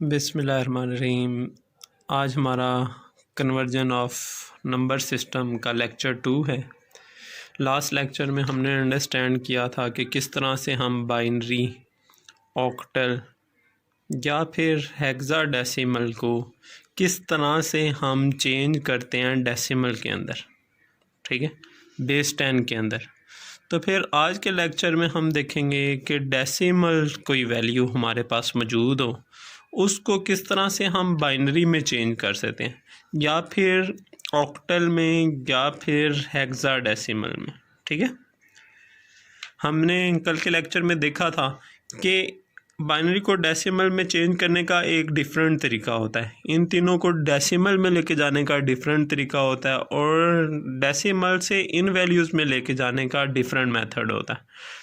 बिस्मिल्लाहिर्रहमानिर्रहीम। आज हमारा कन्वर्जन ऑफ नंबर सिस्टम का लेक्चर 2 है। लास्ट लेक्चर में हमने अंडरस्टैंड किया था कि किस तरह से हम बाइनरी, ऑक्टल या फिर हेक्साडेसिमल को किस तरह से हम चेंज करते हैं डेसिमल के अंदर, ठीक है, बेस 10 के अंदर। तो फिर आज के लेक्चर में हम देखेंगे कि डेसिमल कोई वैल्यू हमारे पास मौजूद हो, उसको किस तरह से हम बाइनरी में चेंज कर सकते हैं, या फिर ऑक्टल में, या फिर हेक्साडेसिमल में। ठीक है, हमने कल के लेक्चर में देखा था कि बाइनरी को डेसिमल में चेंज करने का एक डिफरेंट तरीका होता है, इन तीनों को डेसिमल में लेके जाने का डिफरेंट तरीका होता है, और डेसिमल से इन वैल्यूज़ में लेके जाने का डिफरेंट मेथड होता है।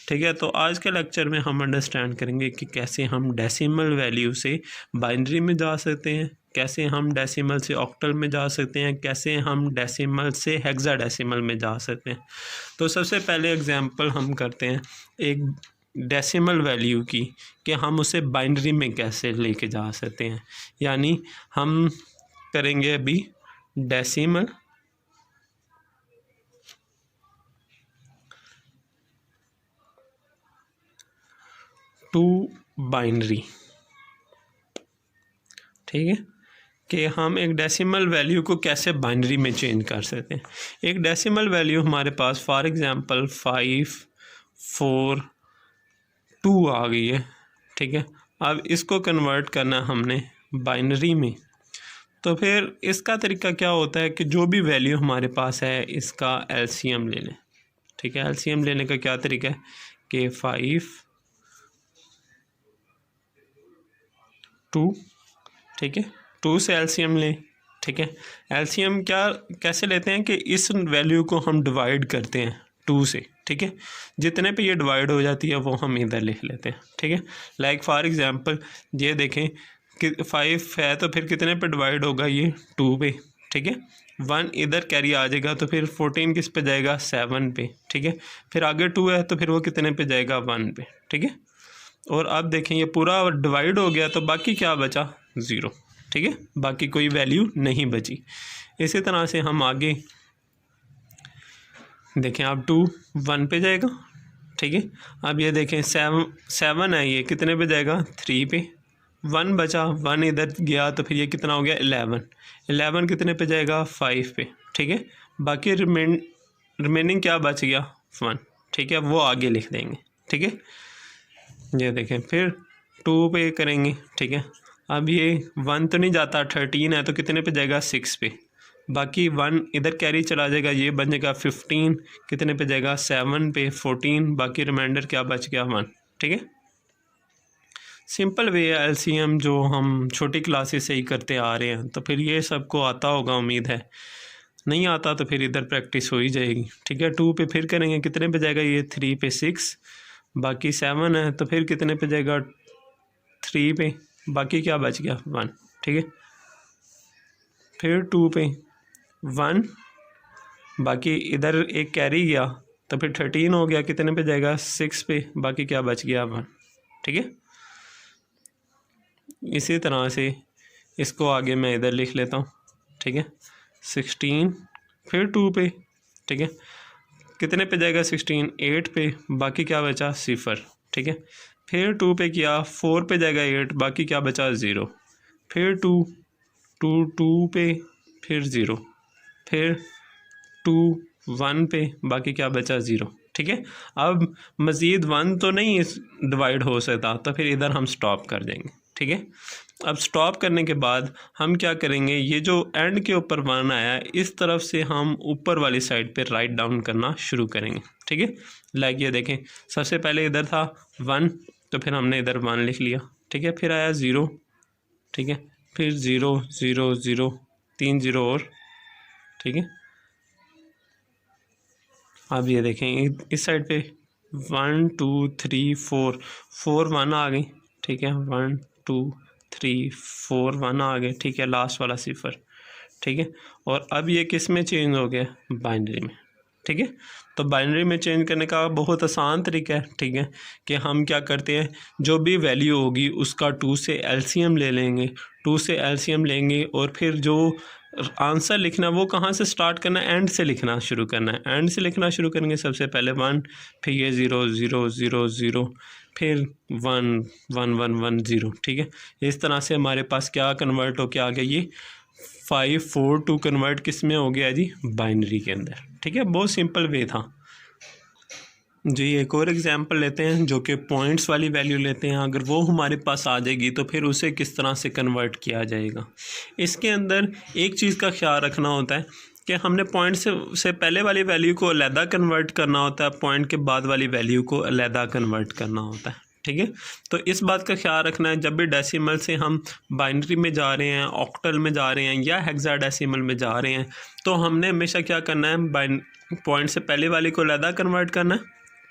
ठीक है, तो आज के लेक्चर में हम अंडरस्टैंड करेंगे कि कैसे हम डेसिमल वैल्यू से बाइनरी में जा सकते हैं, कैसे हम डेसिमल से ऑक्टल में जा सकते हैं, कैसे हम डेसिमल से हेक्साडेसिमल में जा सकते हैं। तो सबसे पहले एग्जांपल हम करते हैं एक डेसिमल वैल्यू की, कि हम उसे बाइनरी में कैसे लेके जा सकते हैं। यानी हम करेंगे अभी डेसिमल टू बाइनरी। ठीक है, कि हम एक डेसिमल वैल्यू को कैसे बाइनरी में चेंज कर सकते हैं। एक डेसिमल वैल्यू हमारे पास फॉर एग्जांपल 5, 4, 2 आ गई है। ठीक है, अब इसको कन्वर्ट करना हमने बाइनरी में। तो फिर इसका तरीका क्या होता है कि जो भी वैल्यू हमारे पास है इसका एलसीएम ले लें। ठीक है, एलसीएम लेने का क्या तरीका है कि 5, 2, ठीक है, 2 से एलसीएम लें। ठीक है, एलसीएम क्या कैसे लेते हैं कि इस वैल्यू को हम डिवाइड करते हैं 2 से। ठीक है, जितने पे ये डिवाइड हो जाती है वो हम इधर लिख लेते हैं। ठीक है, लाइक फॉर एग्जांपल ये देखें कि 5 है तो फिर कितने पे डिवाइड होगा, ये 2 पे। ठीक है, 1 इधर कैरी आ जाएगा तो फिर 14 किस पे जाएगा, 7 पे। ठीक है, फिर आगे 2 है तो फिर वो कितने पे जाएगा, 1 पे। ठीक है, और अब देखें ये पूरा डिवाइड हो गया तो बाकी क्या बचा, 0। ठीक है, बाकी कोई वैल्यू नहीं बची। इसी तरह से हम आगे देखें, अब 2 1 पे जाएगा। ठीक है, अब ये देखें 7 है, ये कितने पे जाएगा, 3 पे। 1 बचा, 1 इधर गया तो फिर ये कितना हो गया, 11 कितने पे जाएगा, 5 पे। ठीक है, बाकी रिमेनिंग क्या बच गया, 1। ठीक है, वो आगे लिख देंगे। ठीक है, ये देखें फिर 2 पे करेंगे। ठीक है, अब ये 1 तो नहीं जाता, 13 है तो कितने पे जाएगा, 6 पे। बाकी 1 इधर कैरी चला जाएगा, ये बन जाएगा 15, कितने पे जाएगा, 7 पे। 14, बाकी रिमाइंडर क्या बच गया, 1। ठीक है, सिंपल वे है एलसीएम जो हम छोटी क्लासेस से ही करते आ रहे हैं, तो फिर ये सबको आता होगा, उम्मीद है। नहीं आता तो फिर इधर प्रैक्टिस हो ही जाएगी। ठीक है, 2 पे फिर करेंगे, कितने पे जाएगा, ये 3 पे 6, बाकी 7 है तो फिर कितने पे जाएगा, 3 पे। बाकी क्या बच गया, 1। ठीक है, फिर 2 पे 1, बाकी इधर एक कैरी गया तो फिर 13 हो गया, कितने पे जाएगा, 6 पे। बाकी क्या बच गया, 1। ठीक है, इसी तरह से इसको आगे मैं इधर लिख लेता हूँ। ठीक है, 16, फिर 2 पे। ठीक है, कितने पे जाएगा, 16, 8 पे। बाकी क्या बचा, 0। ठीक है, फिर 2 पे किया, 4 पे जाएगा 8, बाकी क्या बचा, 0। फिर 2 पे, फिर 0, फिर 2 1 पे, बाकी क्या बचा, 0। ठीक है, अब मज़ीद 1 तो नहीं डिवाइड हो सकता, तो फिर इधर हम स्टॉप कर देंगे। ठीक है, अब स्टॉप करने के बाद हम क्या करेंगे, ये जो एंड के ऊपर 1 आया है इस तरफ से हम ऊपर वाली साइड पे राइट डाउन करना शुरू करेंगे। ठीक है, लाइक ये देखें, सबसे पहले इधर था 1 तो फिर हमने इधर 1 लिख लिया। ठीक है, फिर आया 0। ठीक है, फिर 0 0 0, 3 0 और। ठीक है, अब ये देखें इस साइड पे 1 2 3 4 1 आ गई। ठीक है, 1 2 3 4 1 आ गए। ठीक है, लास्ट वाला 0। ठीक है, और अब ये किस में चेंज हो गया, बाइनरी में। ठीक है। तो बाइनरी में चेंज करने का बहुत आसान तरीका है, ठीक है, कि हम क्या करते हैं, जो भी वैल्यू होगी उसका 2 से एलसीएम ले लेंगे, 2 से एलसीएम लेंगे और फिर जो आंसर लिखना है वो कहाँ से स्टार्ट करना है, एंड से लिखना शुरू करना है। एंड से लिखना शुरू करेंगे, सबसे पहले 1, फिर ये 0 0 0 0, फिर 1 1 1 1 0, ठीक है। इस तरह से हमारे पास क्या कन्वर्ट होके आ गया, ये 5 4 2 कन्वर्ट किस में हो गया जी, बाइनरी के अंदर, ठीक है। बहुत सिंपल वे था जी। एक और एग्जांपल लेते हैं जो कि पॉइंट्स वाली वैल्यू लेते हैं, अगर वो हमारे पास आ जाएगी तो फिर उसे किस तरह से कन्वर्ट किया जाएगा। इसके अंदर एक चीज़ का ख्याल रखना होता है कि हमने पॉइंट से पहले वाली वैल्यू को अलहदा कन्वर्ट करना होता है, पॉइंट के बाद वाली वैल्यू को अलहदा कन्वर्ट करना होता है, ठीक है। तो इस बात का ख्याल रखना है, जब भी डेसिमल से हम बाइनरी में जा रहे हैं, ऑक्टल में जा रहे हैं या हेक्साडेसिमल में जा रहे हैं, तो हमने हमेशा क्या करना है, पॉइंट से पहले वाली को अलहदा कन्वर्ट करना है,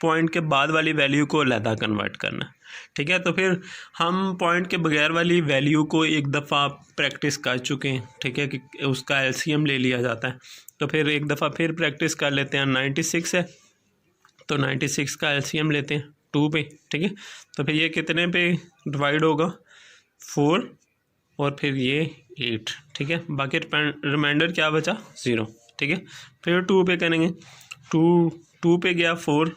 पॉइंट के बाद वाली वैल्यू को अलहदा कन्वर्ट करना है, ठीक है। तो फिर हम पॉइंट के बगैर वाली वैल्यू को एक दफ़ा प्रैक्टिस कर चुके हैं, ठीक है, कि उसका एलसीएम ले लिया जाता है। तो फिर एक दफ़ा फिर प्रैक्टिस कर लेते हैं। 96 है तो 96 का एलसीएम लेते हैं 2 पे, ठीक है। तो फिर ये कितने पे डिवाइड होगा, 4 और फिर ये 8, ठीक है। बाकी रिमाइंडर क्या बचा, 0, ठीक है। फिर 2 पे करेंगे, 2 पे गया 4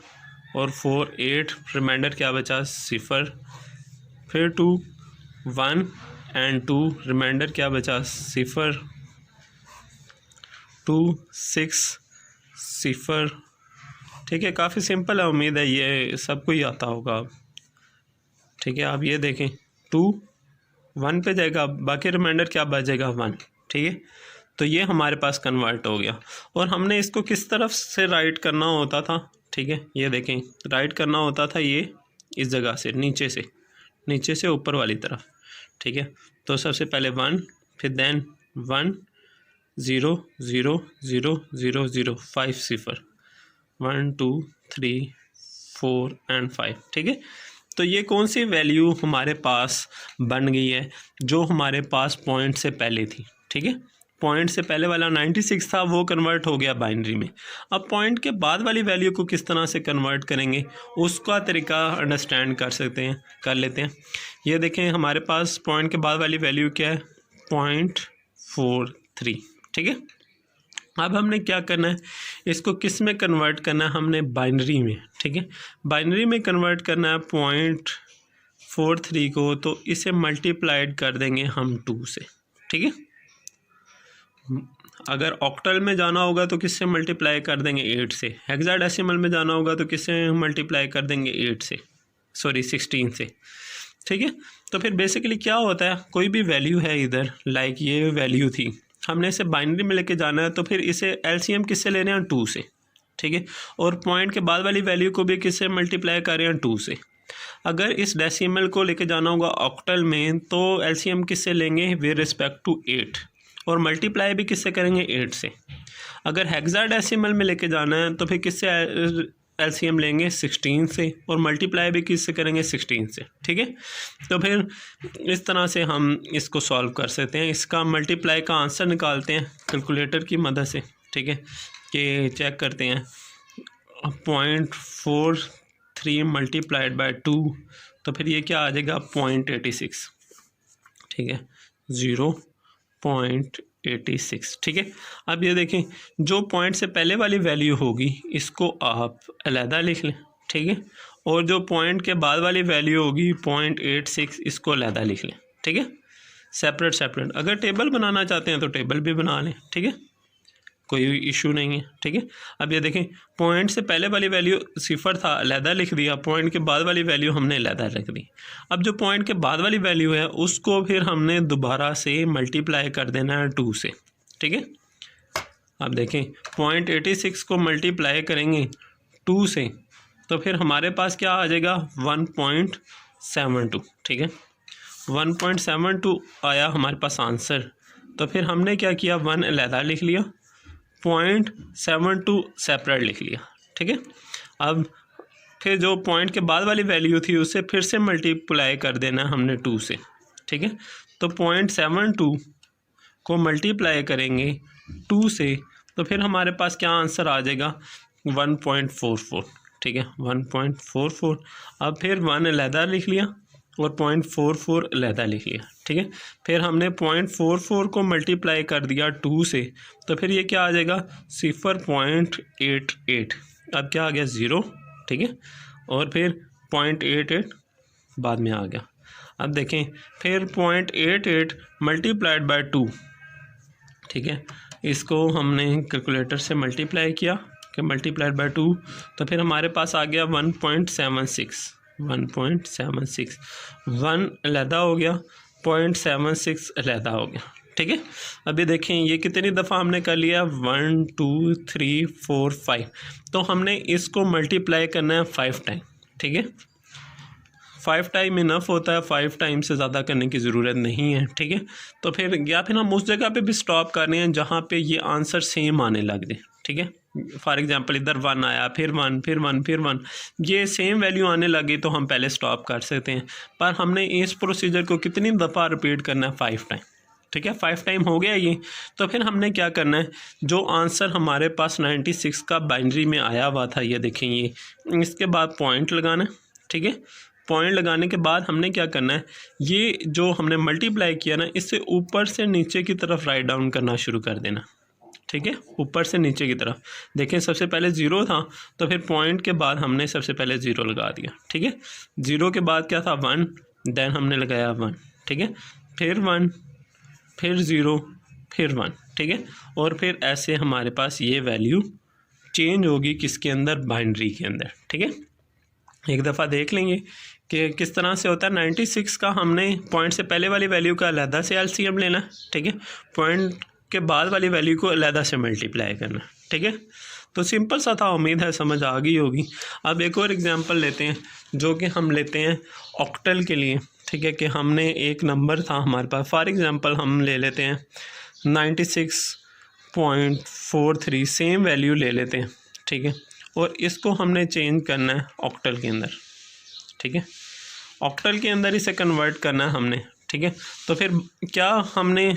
और 4 8, रिमाइंडर क्या बचा, 0। फिर 2 1 एंड 2, रिमाइंडर क्या बचा, 0 2 6 0, ठीक है। काफ़ी सिंपल है, उम्मीद है ये सबको ही आता होगा, ठीक है। आप ये देखें 2 1 पे जाएगा, बाकी रिमाइंडर क्या बचेगा, 1, ठीक है। तो ये हमारे पास कन्वर्ट हो गया। और हमने इसको किस तरफ से राइट करना होता था, ठीक है, ये देखें, राइट करना होता था ये इस जगह से, नीचे से ऊपर वाली तरफ, ठीक है। तो सबसे पहले 1, फिर देन 1 0 0 0 0 0 5 0 1 2 3 4 एंड 5, ठीक है। तो ये कौन सी वैल्यू हमारे पास बन गई है, जो हमारे पास पॉइंट से पहले थी, ठीक है। पॉइंट से पहले वाला 96 था, वो कन्वर्ट हो गया बाइनरी में। अब पॉइंट के बाद वाली वैल्यू को किस तरह से कन्वर्ट करेंगे, उसका तरीका अंडरस्टैंड कर लेते हैं। ये देखें, हमारे पास पॉइंट के बाद वाली वैल्यू क्या है, 0.43, ठीक है। अब हमने क्या करना है, इसको किस में कन्वर्ट करना है, हमने बाइनरी में, ठीक है। बाइनरी में कन्वर्ट करना है 0.43 को, तो इसे मल्टीप्लाइड कर देंगे हम 2 से, ठीक है। अगर ऑक्टल में जाना होगा तो किससे मल्टीप्लाई कर देंगे, 8 से। हेक्साडेसिमल में जाना होगा तो किससे मल्टीप्लाई कर देंगे, 16 से, ठीक है। तो फिर बेसिकली क्या होता है, कोई भी वैल्यू है इधर, लाइक ये वैल्यू थी, हमने इसे बाइनरी में लेके जाना है, तो फिर इसे एलसीएम किससे ले रहे हैं, 2 से, ठीक है। और पॉइंट के बाद वाली वैल्यू को भी किससे मल्टीप्लाई कर रहे हैं, 2 से। अगर इस डेसिमल को लेके जाना होगा ऑक्टल में, तो एलसीएम किससे लेंगे, विद रिस्पेक्ट टू 8, और मल्टीप्लाई भी किससे करेंगे, 8 से। अगर हेक्साडेसिमल में लेके जाना है तो फिर किससे एलसीएम लेंगे, 16 से, और मल्टीप्लाई भी किससे करेंगे, 16 से, ठीक है। तो फिर इस तरह से हम इसको सॉल्व कर सकते हैं। इसका मल्टीप्लाई का आंसर निकालते हैं कैलकुलेटर की मदद से, ठीक है, कि चेक करते हैं 0.43 मल्टीप्लाइड बाय 2, तो फिर ये क्या आ जाएगा, 0.86, ठीक है, 0.86, ठीक है। अब ये देखें, जो पॉइंट से पहले वाली वैल्यू होगी इसको आप अलहदा लिख लें, ठीक है, और जो पॉइंट के बाद वाली वैल्यू होगी 0.86, इसको अलहदा लिख लें, ठीक है, सेपरेट। अगर टेबल बनाना चाहते हैं तो टेबल भी बना लें, ठीक है, कोई इशू नहीं है, ठीक है। अब ये देखें, पॉइंट से पहले वाली वैल्यू 0 था, अलहदा लिख दिया, पॉइंट के बाद वाली वैल्यू हमने अलहदा रख दी। अब जो पॉइंट के बाद वाली वैल्यू है उसको फिर हमने दोबारा से मल्टीप्लाई कर देना है 2 से, ठीक है। अब देखें, 0.86 को मल्टीप्लाई करेंगे 2 से, तो फिर हमारे पास क्या आ जाएगा, 1.72, ठीक है, 1.72 आया हमारे पास आंसर। तो फिर हमने क्या किया, 1 अलहदा लिख लिया, 0.72 सेपरेट लिख लिया, ठीक है। अब फिर जो पॉइंट के बाद वाली वैल्यू थी उसे फिर से मल्टीप्लाई कर देना हमने 2 से, ठीक है। तो 0.72 को मल्टीप्लाई करेंगे 2 से, तो फिर हमारे पास क्या आंसर आ जाएगा, 1.44, ठीक है 1.44। अब फिर 1 अलहदा लिख लिया और 0.44 अलहदा लिख लिया, ठीक है। फिर हमने 0.44 को मल्टीप्लाई कर दिया 2 से, तो फिर ये क्या आ जाएगा 0.88। अब क्या आ गया 0, ठीक है, और फिर 0.88 बाद में आ गया। अब देखें फिर 0.88 मल्टीप्लाइड बाय 2, ठीक है, इसको हमने कैलकुलेटर से मल्टीप्लाई किया कि मल्टीप्लाइड बाय 2, तो फिर हमारे पास आ गया 1.76। 1.76 1 अलहदा हो गया, 0.76 अलहदा हो गया, ठीक है। अभी देखें ये कितनी दफ़ा हमने कर लिया 1 2 3 4 5, तो हमने इसको मल्टीप्लाई करना है 5 टाइम, ठीक है। 5 टाइम इनफ होता है, 5 टाइम से ज़्यादा करने की ज़रूरत नहीं है, ठीक है। तो फिर या फिर हम उस जगह पे भी स्टॉप कर रहे हैं जहाँ पे ये आंसर सेम आने लग जाए, ठीक है। फॉर एग्जांपल इधर 1 आया, फिर 1 फिर 1 फिर 1, ये सेम वैल्यू आने लगी तो हम पहले स्टॉप कर सकते हैं। पर हमने इस प्रोसीजर को कितनी दफ़ा रिपीट करना है 5 टाइम, ठीक है। 5 टाइम हो गया ये, तो फिर हमने क्या करना है, जो आंसर हमारे पास 96 का बाइनरी में आया हुआ था, ये देखें ये, इसके बाद पॉइंट लगाना है, ठीक है। पॉइंट लगाने के बाद हमने क्या करना है, ये जो हमने मल्टीप्लाई किया ना, इससे ऊपर से नीचे की तरफ राइट डाउन करना शुरू कर देना, ठीक है, ऊपर से नीचे की तरफ। देखें सबसे पहले 0 था, तो फिर पॉइंट के बाद हमने सबसे पहले 0 लगा दिया, ठीक है। 0 के बाद क्या था 1, देन हमने लगाया 1, ठीक है, फिर 1 फिर 0 फिर 1, ठीक है। और फिर ऐसे हमारे पास ये वैल्यू चेंज होगी किसके अंदर, बाइनरी के अंदर, ठीक है। एक दफ़ा देख लेंगे कि किस तरह से होता है। 96 का हमने पॉइंट से पहले वाली वैल्यू का अलहदा से एलसीएम लेना, ठीक है, पॉइंट के बाद वाली वैल्यू को अलहदा से मल्टीप्लाई करना, ठीक है। तो सिंपल सा था, उम्मीद है समझ आ गई होगी। अब एक और एग्जांपल लेते हैं, जो कि हम लेते हैं ऑक्टल के लिए, ठीक है, कि हमने एक नंबर था हमारे पास, फॉर एग्जांपल हम ले लेते हैं 96.43, सेम वैल्यू ले लेते हैं, ठीक है, और इसको हमने चेंज करना है ऑक्टल के अंदर, ठीक है, ऑक्टल के अंदर इसे कन्वर्ट करना है हमने, ठीक है। तो फिर क्या हमने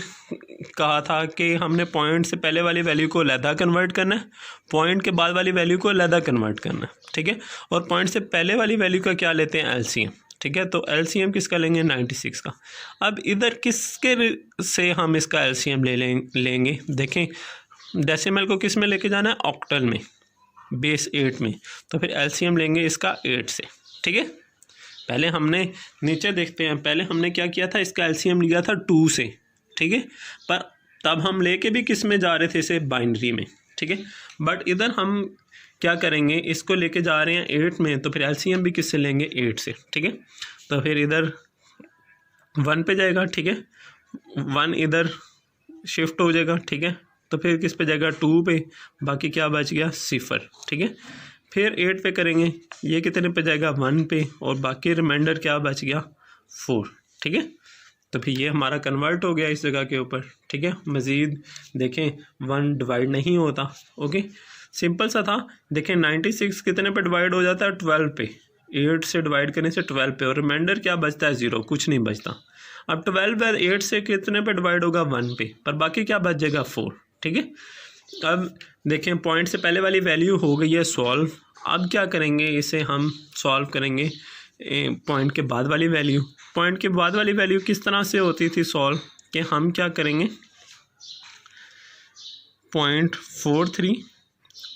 कहा था कि हमने पॉइंट से पहले वाली वैल्यू को अलहदा कन्वर्ट करना है, पॉइंट के बाद वाली वैल्यू को अलहदा कन्वर्ट करना है, ठीक है, और पॉइंट से पहले वाली वैल्यू का क्या लेते हैं, एलसीएम, ठीक है। तो एलसीएम किसका लेंगे, 96 का। अब इधर किसके से हम इसका एलसीएम लेंगे, देखें डेसिमल को किस में लेके जाना है, ऑक्टल में, बेस 8 में, तो फिर एलसीएम लेंगे इसका 8 से, ठीक है। पहले हमने नीचे देखते हैं, पहले हमने क्या किया था, इसका एलसीएम लिया था 2 से, ठीक है, पर तब हम लेके भी किस में जा रहे थे, इसे बाइनरी में, ठीक है। बट इधर हम क्या करेंगे, इसको लेके जा रहे हैं 8 में, तो फिर एलसीएम भी किससे लेंगे, 8 से, ठीक है। तो फिर इधर 1 पे जाएगा, ठीक है, 1 इधर शिफ्ट हो जाएगा, ठीक है, तो फिर किस पे जाएगा, 2 पे, बाकी क्या बच गया 0, ठीक है। फिर 8 पे करेंगे, ये कितने पे जाएगा, 1 पे, और बाकी रिमाइंडर क्या बच गया 4, ठीक है। तो फिर ये हमारा कन्वर्ट हो गया इस जगह के ऊपर, ठीक है। मज़ीद देखें 1 डिवाइड नहीं होता, ओके, सिंपल सा था। देखें 96 कितने पे डिवाइड हो जाता है, 12 पे, 8 से डिवाइड करने से 12 पे, और रिमाइंडर क्या बचता है 0, कुछ नहीं बचता। अब 12 बाय 8 से कितने पे डिवाइड होगा, 1 पे, पर बाकी क्या बच जाएगा 4, ठीक है। अब देखें पॉइंट से पहले वाली वैल्यू हो गई है सॉल्व। अब क्या करेंगे, इसे हम सॉल्व करेंगे पॉइंट के बाद वाली वैल्यू। पॉइंट के बाद वाली वैल्यू किस तरह से होती थी सॉल्व, कि हम क्या करेंगे, 0.43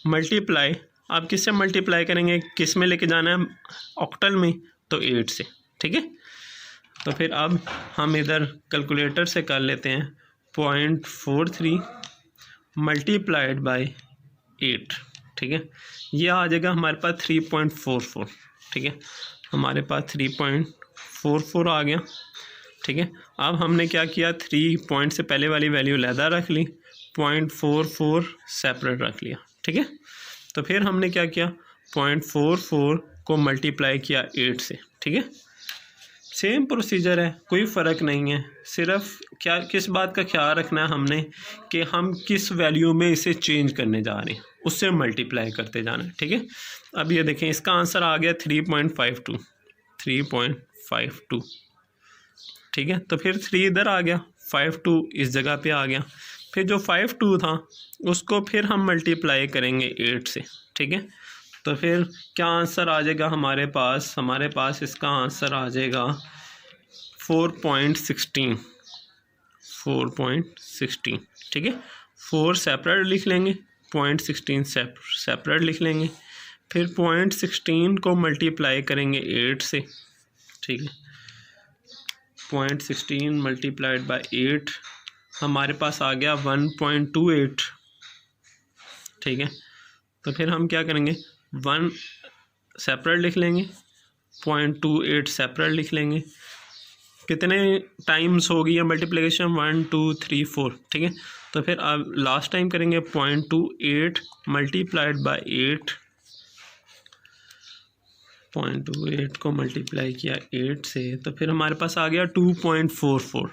मल्टीप्लाई, अब किससे मल्टीप्लाई करेंगे, किस में लेके जाना है, ऑक्टल में, तो 8 से, ठीक है। तो फिर अब हम इधर कैलकुलेटर से कर लेते हैं 0.43 मल्टीप्लाइड बाय 8, ठीक है, ये आ जाएगा हमारे पास 3.44, ठीक है, हमारे पास 3.44 आ गया, ठीक है। अब हमने क्या किया, 3 पॉइंट से पहले वाली वैल्यू अलहदा रख ली, 0.44 सेपरेट रख लिया, ठीक है। तो फिर हमने क्या किया, 0.44 को मल्टीप्लाई किया 8 से, ठीक है। सेम प्रोसीजर है, कोई फ़र्क नहीं है, सिर्फ क्या किस बात का ख्याल रखना है हमने, कि हम किस वैल्यू में इसे चेंज करने जा रहे हैं, उससे मल्टीप्लाई करते जाना है, ठीक है। अब ये देखें इसका आंसर आ गया 3.52, ठीक है। तो फिर 3 इधर आ गया, 52 इस जगह पे आ गया, फिर जो 52 था उसको फिर हम मल्टीप्लाई करेंगे 8 से, ठीक है। तो फिर क्या आंसर आ जाएगा हमारे पास? हमारे पास इसका आंसर आ जाएगा 4.16, 4.16, ठीक है। 4 सेपरेट लिख लेंगे, 0.16 सेपरेट लिख लेंगे, फिर 0.16 को मल्टीप्लाई करेंगे 8 से, ठीक है। 0.16 मल्टीप्लाइड बाय 8 हमारे पास आ गया 1.28, ठीक है। तो फिर हम क्या करेंगे, 1 सेपरेट लिख लेंगे, 0.28 सेपरेट लिख लेंगे। कितने टाइम्स होगी ये मल्टीप्लिकेशन? 1 2 3 4, ठीक है। तो फिर अब लास्ट टाइम करेंगे 0.28 मल्टीप्लाइड बाय 8, 0.28 को मल्टीप्लाई किया 8 से, तो फिर हमारे पास आ गया 2.44,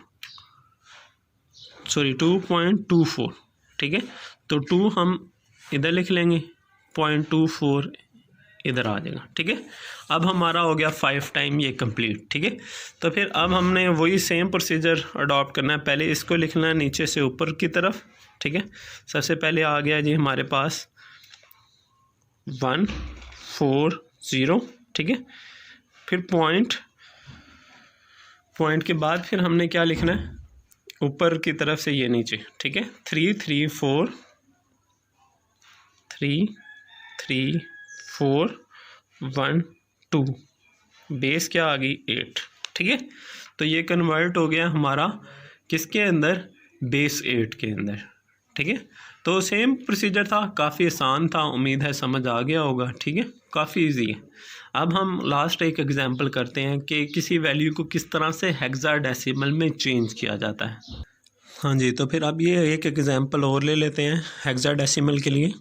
सॉरी 2.24, ठीक है। तो 2 हम इधर लिख लेंगे, 0.24 इधर आ जाएगा, ठीक है। अब हमारा हो गया 5 टाइम ये कंप्लीट, ठीक है। तो फिर अब हमने वही सेम प्रोसीजर अडॉप्ट करना है। पहले इसको लिखना है नीचे से ऊपर की तरफ, ठीक है। सबसे पहले आ गया जी हमारे पास 140, ठीक है। फिर पॉइंट के बाद फिर हमने क्या लिखना है, ऊपर की तरफ से ये नीचे, ठीक है। 3 3 4 3 3 4 1 2, बेस क्या आ गई 8, ठीक है। तो ये कन्वर्ट हो गया हमारा किसके अंदर? बेस 8 के अंदर, ठीक है। तो सेम प्रोसीजर था, काफ़ी आसान था, उम्मीद है समझ आ गया होगा, ठीक है। काफ़ी इजी है। अब हम लास्ट एक एग्जांपल करते हैं कि किसी वैल्यू को किस तरह से हेक्साडेसिमल में चेंज किया जाता है। हाँ जी, तो फिर अब ये एक एग्जांपल और ले लेते हैं हेक्साडेसिमल के लिए,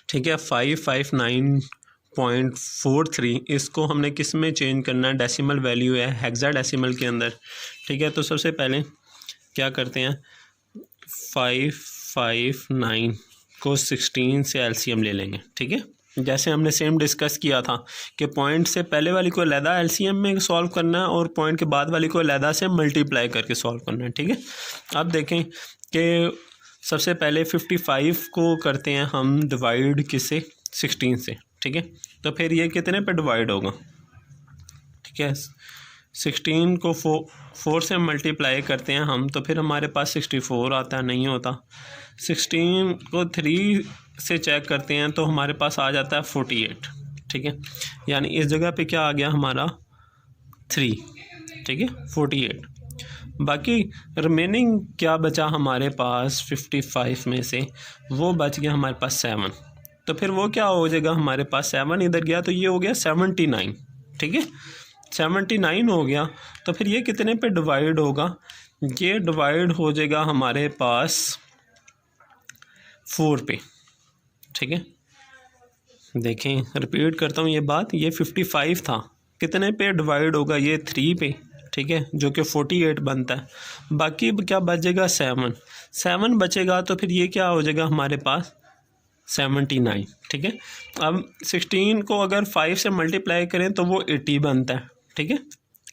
ठीक है। 559.43 इसको हमने किस में चेंज करना है? डेसिमल वैल्यू है हेक्साडेसिमल के अंदर, ठीक है। तो सबसे पहले क्या करते हैं, 559 को 16 से एलसीएम ले लेंगे, ठीक है। जैसे हमने सेम डिस्कस किया था कि पॉइंट से पहले वाली को अलहदा एलसीएम में सॉल्व करना है और पॉइंट के बाद वाली को अलहदा से मल्टीप्लाई करके सॉल्व करना है, ठीक है। अब देखें कि सबसे पहले 55 को करते हैं हम डिवाइड किससे? 16 से, ठीक है। तो फिर ये कितने पे डिवाइड होगा? ठीक है, 16 को 4 से मल्टीप्लाई करते हैं हम, तो फिर हमारे पास 64 आता है, नहीं होता। 16 को 3 से चेक करते हैं तो हमारे पास आ जाता है 48, ठीक है। यानी इस जगह पे क्या आ गया हमारा 3, ठीक है, 48। बाकी रिमेनिंग क्या बचा हमारे पास 55 में से? वो बच गया हमारे पास 7। तो फिर वो क्या हो जाएगा हमारे पास? 7 इधर गया तो ये हो गया 79, ठीक है। 79 हो गया तो फिर ये कितने पे डिवाइड होगा? ये डिवाइड हो जाएगा हमारे पास 4 पे, ठीक है। देखें, रिपीट करता हूँ ये बात, ये 55 था, कितने पे डिवाइड होगा? ये 3 पे, ठीक है, जो कि 48 बनता है। बाकी क्या बचेगा? 7 बचेगा, तो फिर ये क्या हो जाएगा हमारे पास? 79, ठीक है। अब 16 को अगर 5 से मल्टीप्लाई करें तो वो 80 बनता है, ठीक है,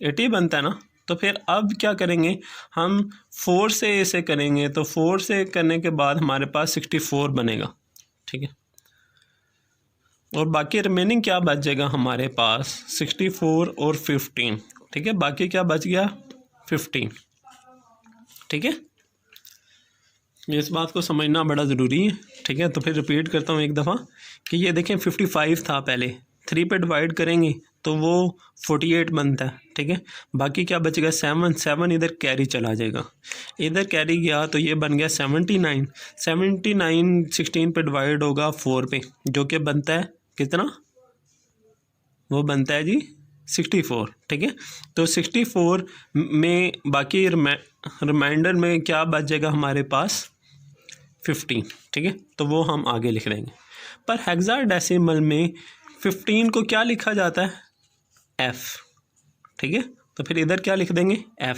80 बनता है ना। तो फिर अब क्या करेंगे हम? 4 से इसे करेंगे, तो 4 से करने के बाद हमारे पास 64 बनेगा, ठीक है। और बाकी रिमेनिंग क्या बच जाएगा हमारे पास? 64 और 15, ठीक है। बाकी क्या बच गया? 15, ठीक है। इस बात को समझना बड़ा ज़रूरी है, ठीक है। तो फिर रिपीट करता हूँ एक दफ़ा कि ये देखें 55 था पहले, 3 पे डिवाइड करेंगे तो वो 48 बनता है, ठीक है। बाकी क्या बचेगा? 7 इधर कैरी चला जाएगा, इधर कैरी गया तो ये बन गया 79। 79 16 पे डिवाइड होगा 4 पे, जो कि बनता है कितना? वो बनता है जी 64, ठीक है। तो 64 में बाकी रिमाइंडर में क्या बच जाएगा हमारे पास? 15, ठीक है। तो वो हम आगे लिख देंगे। पर हेक्साडेसिमल में 15 को क्या लिखा जाता है? F, ठीक है। तो फिर इधर क्या लिख देंगे? F,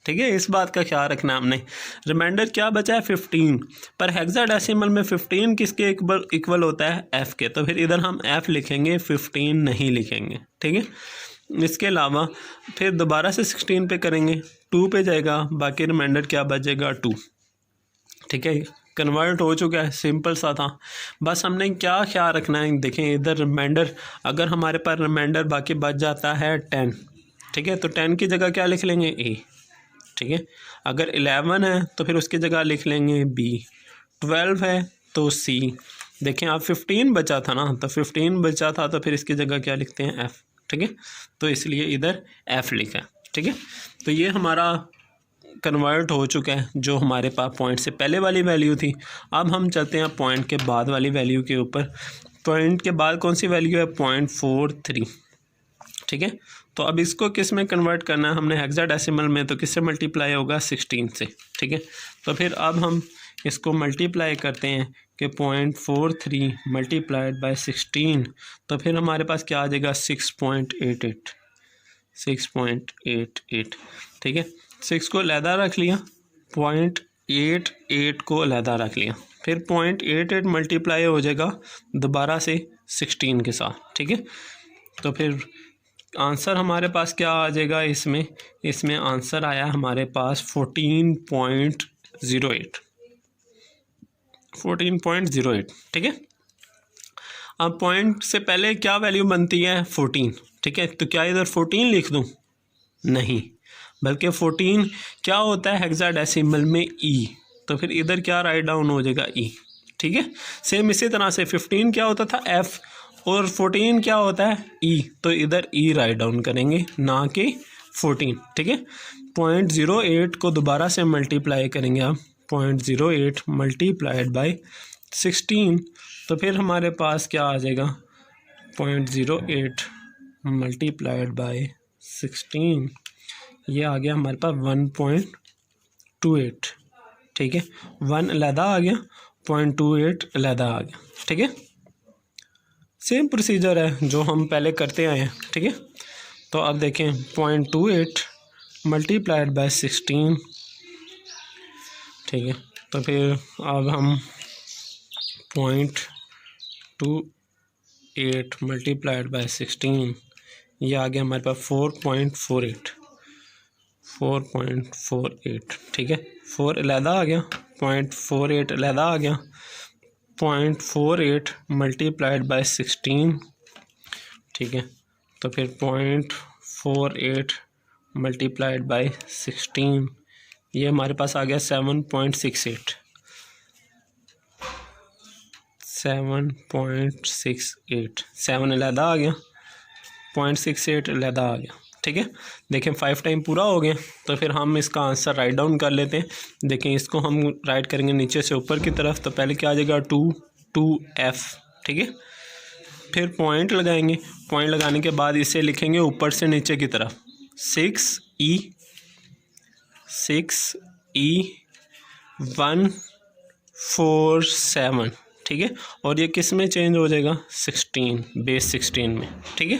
ठीक है। इस बात का ख्याल रखना हमने। रिमाइंडर क्या बचा है? 15, पर हेक्साडेसिमल में 15 किसके इक्वल होता है? F के। तो फिर इधर हम F लिखेंगे, 15 नहीं लिखेंगे, ठीक है। इसके अलावा फिर दोबारा से 16 पे करेंगे 2 पे जाएगा, बाकी रिमाइंडर क्या बचेगा 2। ठीक है, कन्वर्ट हो चुका है, सिंपल सा था। बस हमने क्या ख्याल रखना है, देखें इधर रिमाइंडर, अगर हमारे पास रिमाइंडर बाकी बच जाता है 10, ठीक है, तो 10 की जगह क्या लिख लेंगे ए। ठीक है, अगर 11 है तो फिर उसकी जगह लिख लेंगे बी, 12 है तो सी। देखें आप 15 बचा था ना, तो 15 बचा था तो फिर इसकी जगह क्या लिखते हैं एफ़। ठीक है, तो इसलिए इधर एफ़ लिखा है। ठीक है, तो ये हमारा कन्वर्ट हो चुका है जो हमारे पास पॉइंट से पहले वाली वैल्यू थी। अब हम चलते हैं पॉइंट के बाद वाली वैल्यू के ऊपर। पॉइंट के बाद कौन सी वैल्यू है, 0.43। ठीक है, तो अब इसको किस में कन्वर्ट करना है हमने, हेक्साडेसिमल में, तो किससे मल्टीप्लाई होगा, 16 से। ठीक है, तो फिर अब हम इसको मल्टीप्लाई करते हैं कि 0.43 मल्टीप्लाइड बाय 16, तो फिर हमारे पास क्या आ जाएगा, 6.88। 6.88। ठीक है, 6 को अलहदा रख लिया, 0.88 को अलहदा रख लिया, फिर 0.88 मल्टीप्लाई हो जाएगा दोबारा से 16 के साथ। ठीक है, तो फिर आंसर हमारे पास क्या आ जाएगा, इसमें आंसर आया हमारे पास 14.08। 14.08। ठीक है, अब पॉइंट से पहले क्या वैल्यू बनती है, 14। ठीक है, तो क्या इधर 14 लिख दूं, नहीं, बल्कि 14 क्या होता है हेक्साडेसिमल में ई, तो फिर इधर क्या राइट डाउन हो जाएगा ई। ठीक है, सेम इसी तरह से 15 क्या होता था एफ़, और 14 क्या होता है ई, तो इधर ई राइट डाउन करेंगे, ना कि 14। ठीक है, 0.08 को दोबारा से मल्टीप्लाई करेंगे आप, 0.08 मल्टीप्लाइड बाय 16, तो फिर हमारे पास क्या आ जाएगा, 0.08 मल्टीप्लाइड बाय 16, ये आ गया हमारे पास 1.28। ठीक है, 1 अलहदा आ गया, 0.28 अलहदा आ गया। ठीक है, सेम प्रोसीजर है जो हम पहले करते आए हैं। ठीक है, तो अब देखें 0.28 मल्टीप्लाइड बाय 16। ठीक है, तो फिर अब हम 0.28 मल्टीप्लाइड बाय 16, ये आ गया हमारे पास 4.48। 4.48। ठीक है, 4 अलहदा आ गया, 0.48 अलहदा आ गया, 0.48 मल्टीप्लाइड बाय 16। ठीक है, तो फिर 0.48 मल्टीप्लाइड बाय 16, ये हमारे पास आ गया 7.68। 7.68, 7 अलहदा आ गया, 0.68 अलहदा आ गया। ठीक है, देखें 5 टाइम पूरा हो गया, तो फिर हम इसका आंसर राइट डाउन कर लेते हैं। देखें इसको हम राइट करेंगे नीचे से ऊपर की तरफ, तो पहले क्या आ जाएगा 2F। ठीक है, फिर पॉइंट लगाएंगे, पॉइंट लगाने के बाद इसे लिखेंगे ऊपर से नीचे की तरफ, 6E147। ठीक है, और ये किस में चेंज हो जाएगा, 16, बेस 16 में। ठीक है,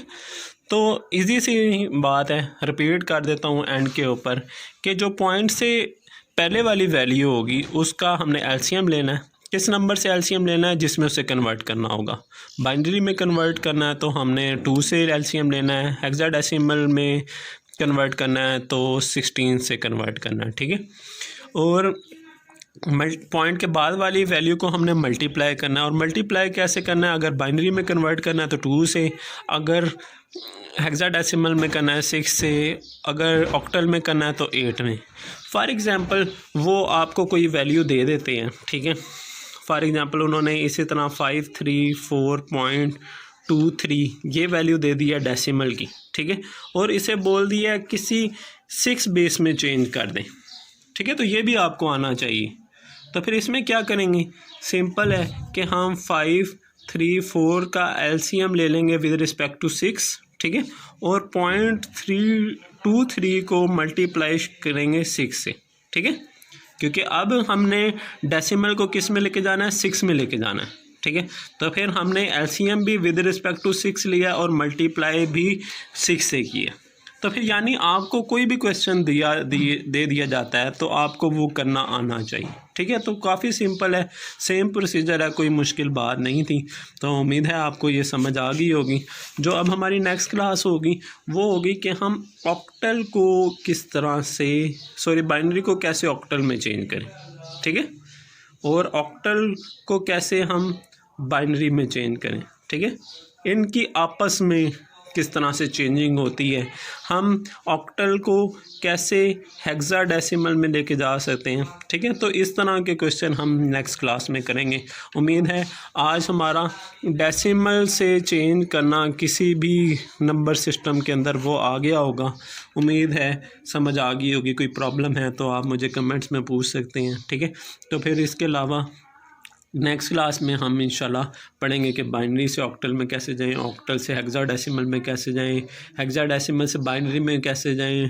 तो इजी सी बात है, रिपीट कर देता हूँ एंड के ऊपर, कि जो पॉइंट से पहले वाली वैल्यू होगी उसका हमने एलसीएम लेना है। किस नंबर से एलसीएम लेना है, जिसमें उसे कन्वर्ट करना होगा। बाइनरी में कन्वर्ट करना है तो हमने 2 से एलसीएम लेना है, हेक्साडेसिमल में कन्वर्ट करना है तो 16 से कन्वर्ट करना है। ठीक है, और पॉइंट के बाद वाली वैल्यू को हमने मल्टीप्लाई करना है, और मल्टीप्लाई कैसे करना है, अगर बाइनरी में कन्वर्ट करना है तो 2 से, अगर हेक्साडेसिमल में करना है 6 से, अगर ऑक्टल में करना है तो 8 में। फॉर एग्ज़ाम्पल वो आपको कोई वैल्यू दे देते हैं। ठीक है, फॉर एग्ज़ाम्पल उन्होंने इसी तरह 534.23 ये वैल्यू दे दी है डेसिमल की। ठीक है, और इसे बोल दिया है किसी 6 बेस में चेंज कर दें। ठीक है, तो ये भी आपको आना चाहिए। तो फिर इसमें क्या करेंगे, सिंपल है कि हम 534 का एलसीएम ले लेंगे विद रिस्पेक्ट टू 6। ठीक है, और 0.323 को मल्टीप्लाई करेंगे 6 से। ठीक है, क्योंकि अब हमने डेसिमल को किस में लेके जाना है, 6 में लेके जाना है। ठीक है, तो फिर हमने एलसीएम भी विद रिस्पेक्ट टू 6 लिया और मल्टीप्लाई भी 6 से किया। तो फिर यानी आपको कोई भी क्वेश्चन दे दिया जाता है तो आपको वो करना आना चाहिए, ठीक है। तो काफ़ी सिंपल है, सेम प्रोसीजर है, कोई मुश्किल बात नहीं थी। तो उम्मीद है आपको ये समझ आ गई होगी। जो अब हमारी नेक्स्ट क्लास होगी वो होगी कि हम ऑक्टल को किस तरह से बाइनरी को कैसे ऑक्टल में चेंज करें, ठीक है, और ऑक्टल को कैसे हम बाइनरी में चेंज करें, ठीक है। इनकी आपस में किस तरह से चेंजिंग होती है, हम ऑक्टल को कैसे हेक्साडेसिमल में लेके जा सकते हैं, ठीक है। तो इस तरह के क्वेश्चन हम नेक्स्ट क्लास में करेंगे। उम्मीद है आज हमारा डेसिमल से चेंज करना किसी भी नंबर सिस्टम के अंदर वो आ गया होगा। उम्मीद है समझ आ गई होगी। कोई प्रॉब्लम है तो आप मुझे कमेंट्स में पूछ सकते हैं, ठीक है। तो फिर इसके अलावा नेक्स्ट क्लास में हम इंशाल्लाह पढ़ेंगे कि बाइनरी से ऑक्टल में कैसे जाएं, ऑक्टल से हेक्साडेसिमल में कैसे जाएं, हेक्साडेसिमल से बाइनरी में कैसे जाएं,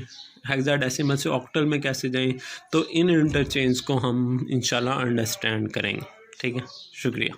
हेक्साडेसिमल से ऑक्टल में कैसे जाएं। तो इन इंटरचेंज को हम इंशाल्लाह अंडरस्टैंड करेंगे, ठीक है। शुक्रिया।